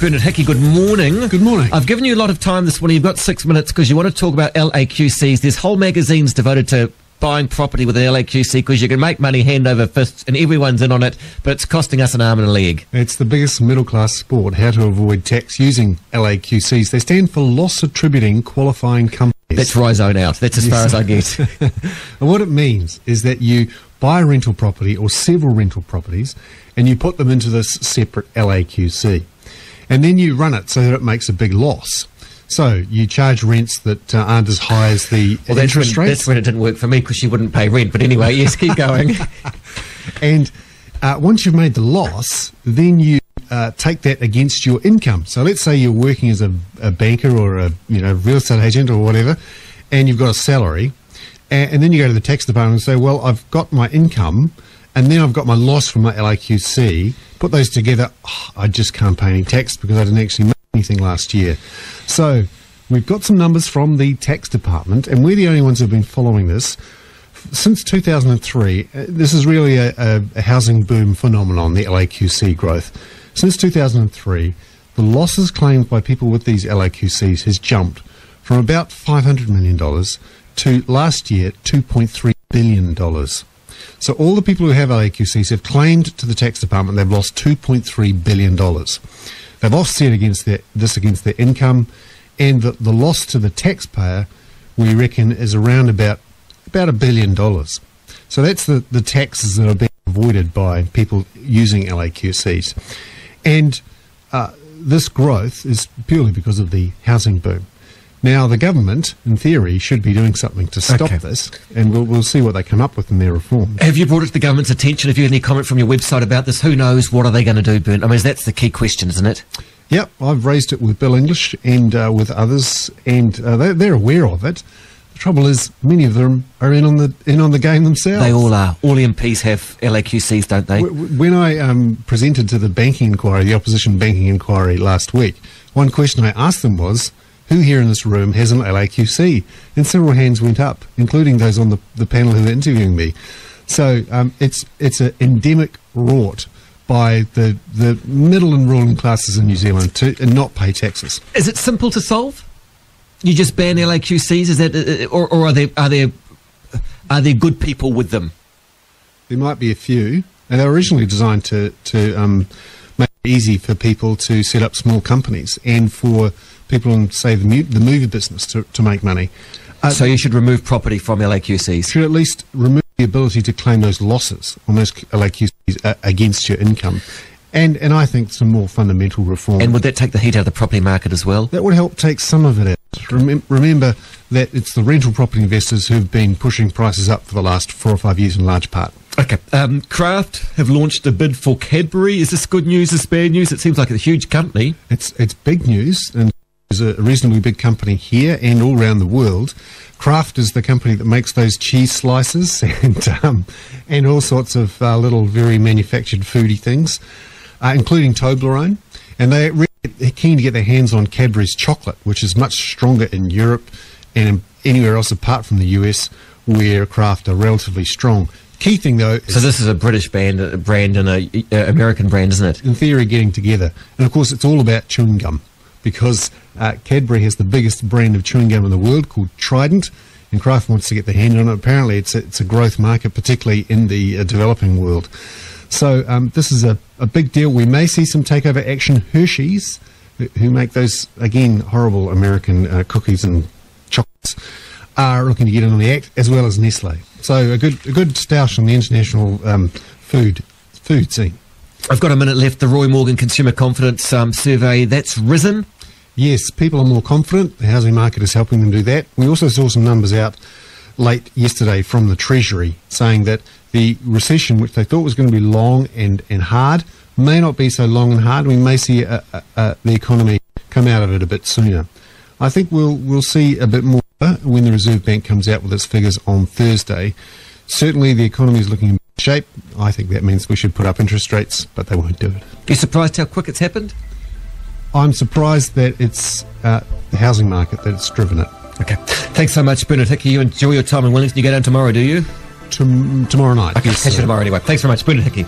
Bernard Hickey, good morning. Good morning. I've given you a lot of time this morning. You've got 6 minutes because you want to talk about LAQCs. There's whole magazines devoted to buying property with an LAQC because you can make money hand over fist and everyone's in on it, but it's costing us an arm and a leg. It's the biggest middle-class sport, how to avoid tax using LAQCs. They stand for Loss Attributing Qualifying Companies. That's where I zone out. That's as far as I get. And what it means is that you buy a rental property or several rental properties and you put them into this separate LAQC. And then you run it so that it makes a big loss. So you charge rents that aren't as high as the interest rates. That's when it didn't work for me because she wouldn't pay rent. But anyway, yes, keep going. And once you've made the loss, then you take that against your income. So let's say you're working as a banker or a real estate agent or whatever, and you've got a salary, and then you go to the tax department and say, well, I've got my income, and then I've got my loss from my LAQC. Put those together, I just can't pay any tax because I didn't actually make anything last year. So we've got some numbers from the tax department, and we're the only ones who've been following this. Since 2003, this is really a housing boom phenomenon, the LAQC growth. Since 2003, the losses claimed by people with these LAQCs has jumped from about $500 million to last year $2.3 billion. So all the people who have LAQCs have claimed to the tax department they've lost $2.3 billion. They've offset against their income, and the loss to the taxpayer, we reckon, is around about $1 billion. So that's the taxes that are being avoided by people using LAQCs. And this growth is purely because of the housing boom. Now, the government, in theory, should be doing something to stop this, and we'll see what they come up with in their reforms. Have you brought it to the government's attention? Have you had any comment from your website about this? Who knows? What are they going to do, Bernd? I mean, that's the key question, isn't it? Yep, I've raised it with Bill English and with others, and they're aware of it. The trouble is, many of them are in on the game themselves. They all are. All MPs have LAQCs, don't they? When I presented to the banking inquiry, the opposition banking inquiry last week, one question I asked them was, who here in this room has an LAQC? And several hands went up, including those on the panel who were interviewing me. So it's an endemic rort by the middle and ruling classes in New Zealand to not pay taxes. Is it simple to solve? You just ban LAQCs? Is that, or are there good people with them? There might be a few, and they were originally designed to make it easy for people to set up small companies and for people in, say, the movie business to make money. So you should remove property from LAQCs? Should at least remove the ability to claim those losses on those LAQCs against your income. And I think some more fundamental reform. And would that take the heat out of the property market as well? That would help take some of it out. Remember that it's the rental property investors who've been pushing prices up for the last 4 or 5 years in large part. Okay. Kraft have launched a bid for Cadbury. Is this good news? Is this bad news? It seems like a huge company. It's big news, and it's a reasonably big company here and all around the world. Kraft is the company that makes those cheese slices and all sorts of little very manufactured foodie things, including Toblerone. And they're really keen to get their hands on Cadbury's chocolate, which is much stronger in Europe and anywhere else apart from the US, where Kraft are relatively strong. Key thing, though, is... So this is a British brand and an American brand, isn't it? In theory, getting together. And, of course, it's all about chewing gum, because Cadbury has the biggest brand of chewing gum in the world called Trident, and Kraft wants to get their hand on it. Apparently, it's a growth market, particularly in the developing world. So this is a big deal. We may see some takeover action. Hershey's, who make those, again, horrible American cookies and chocolates, are looking to get in on the act, as well as Nestle. So a good stoush on the international food scene. I've got a minute left. The Roy Morgan Consumer Confidence Survey, that's risen. Yes, people are more confident. The housing market is helping them do that. We also saw some numbers out late yesterday from the Treasury saying that the recession, which they thought was going to be long and hard, may not be so long and hard. We may see the economy come out of it a bit sooner. I think we'll see a bit more when the Reserve Bank comes out with its figures on Thursday. Certainly the economy is looking in good shape. I think that means we should put up interest rates, but they won't do it. You're surprised how quick it's happened? I'm surprised that it's the housing market that's driven it. Okay. Thanks so much, Bernard Hickey. You enjoy your time in Wellington. You go down tomorrow, do you? Tomorrow night. Okay, yes, catch you tomorrow anyway. Thanks very much, Bernard Hickey.